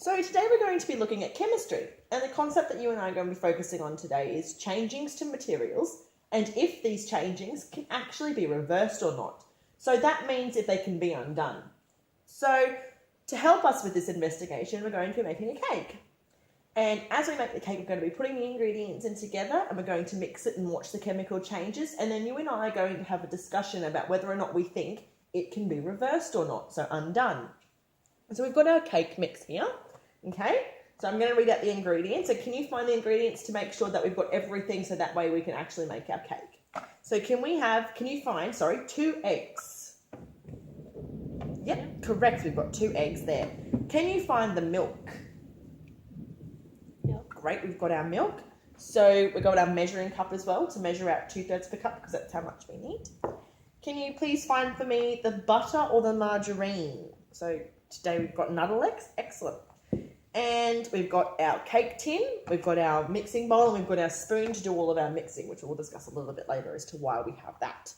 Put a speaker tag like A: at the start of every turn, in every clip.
A: So today we're going to be looking at chemistry, and the concept that you and I are going to be focusing on today is changings to materials and if these changings can actually be reversed or not. So that means if they can be undone. So to help us with this investigation, we're going to be making a cake. And as we make the cake, we're going to be putting the ingredients in together and we're going to mix it and watch the chemical changes. And then you and I are going to have a discussion about whether or not we think it can be reversed or not, so undone. So we've got our cake mix here, okay? So I'm going to read out the ingredients. So can you find the ingredients to make sure that we've got everything so that way we can actually make our cake? So can you find 2 eggs? Yep, correct. We've got 2 eggs there. Can you find the milk?
B: Yep.
A: Great, we've got our milk. So we've got our measuring cup as well to measure out 2/3 of a cup because that's how much we need. Can you please find for me the butter or the margarine? So today we've got Nuttall-X. Excellent. And we've got our cake tin, we've got our mixing bowl, and we've got our spoon to do all of our mixing, which we'll discuss a little bit later as to why we have that.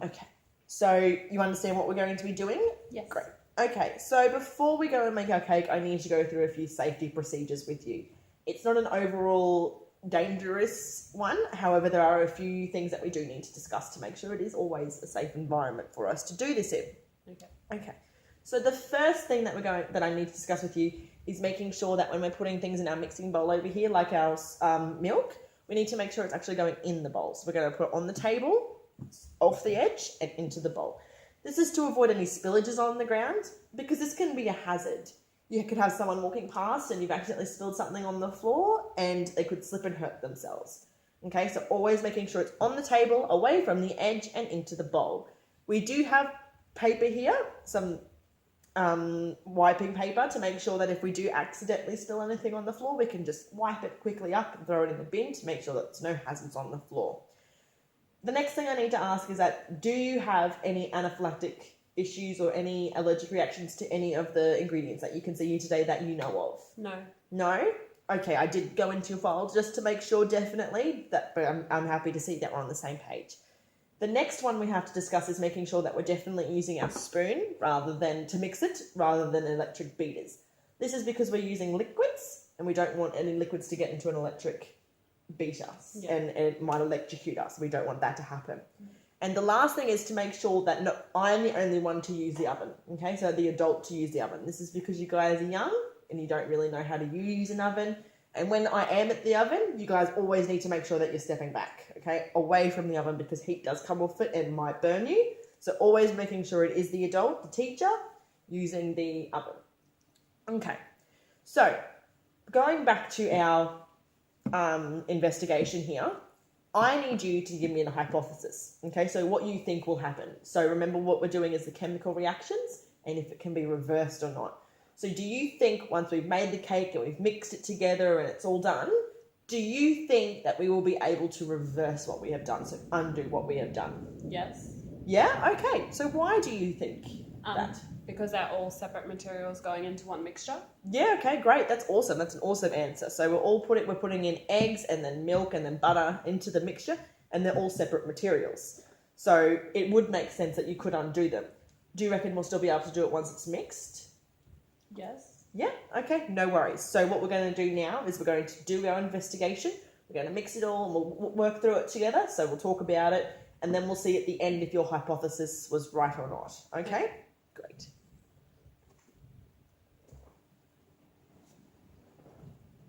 A: Okay, so you understand what we're going to be doing?
B: Yes.
A: Great. Okay, so before we go and make our cake, I need to go through a few safety procedures with you. It's not an overall dangerous one. However, there are a few things that we do need to discuss to make sure it is always a safe environment for us to do this in. Okay. So the first thing that I need to discuss with you is making sure that when we're putting things in our mixing bowl over here, like our milk, we need to make sure it's actually going in the bowl. So we're going to put it on the table, off the edge, and into the bowl. This is to avoid any spillages on the ground, because this can be a hazard. You could have someone walking past and you've accidentally spilled something on the floor and they could slip and hurt themselves. Okay, so always making sure it's on the table, away from the edge and into the bowl. We do have paper here, some wiping paper, to make sure that if we do accidentally spill anything on the floor, we can just wipe it quickly up and throw it in the bin to make sure that there's no hazards on the floor. The next thing I need to ask is that, do you have any anaphylactic issues or any allergic reactions to any of the ingredients that you can see here today that you know of?
B: No.
A: No? Okay, I did go into your file just to make sure definitely, but I'm happy to see that we're on the same page. The next one we have to discuss is making sure that we're definitely using our spoon to mix it, rather than electric beaters. This is because we're using liquids and we don't want any liquids to get into an electric beater, and it might electrocute us. We don't want that to happen. And the last thing is to make sure that I'm the only one to use the oven, okay? So the adult to use the oven. This is because you guys are young and you don't really know how to use an oven. And when I am at the oven, you guys always need to make sure that you're stepping back, okay? Away from the oven, because heat does come off it and might burn you. So always making sure it is the adult, the teacher, using the oven. Okay, so going back to our investigation here, I need you to give me a hypothesis, okay? So what you think will happen. So remember, what we're doing is the chemical reactions and if it can be reversed or not. So do you think once we've made the cake and we've mixed it together and it's all done, do you think that we will be able to reverse what we have done, so undo what we have done?
B: Yes.
A: Yeah? Okay. So why do you think that?
B: Because they're all separate materials going into one mixture.
A: Yeah, okay, great. That's awesome. That's an awesome answer. So we're putting in eggs and then milk and then butter into the mixture, and they're all separate materials. So it would make sense that you could undo them. Do you reckon we'll still be able to do it once it's mixed?
B: Yes.
A: Yeah, okay, no worries. So what we're going to do now is we're going to do our investigation. We're going to mix it all and we'll work through it together. So we'll talk about it and then we'll see at the end if your hypothesis was right or not. Okay? Great.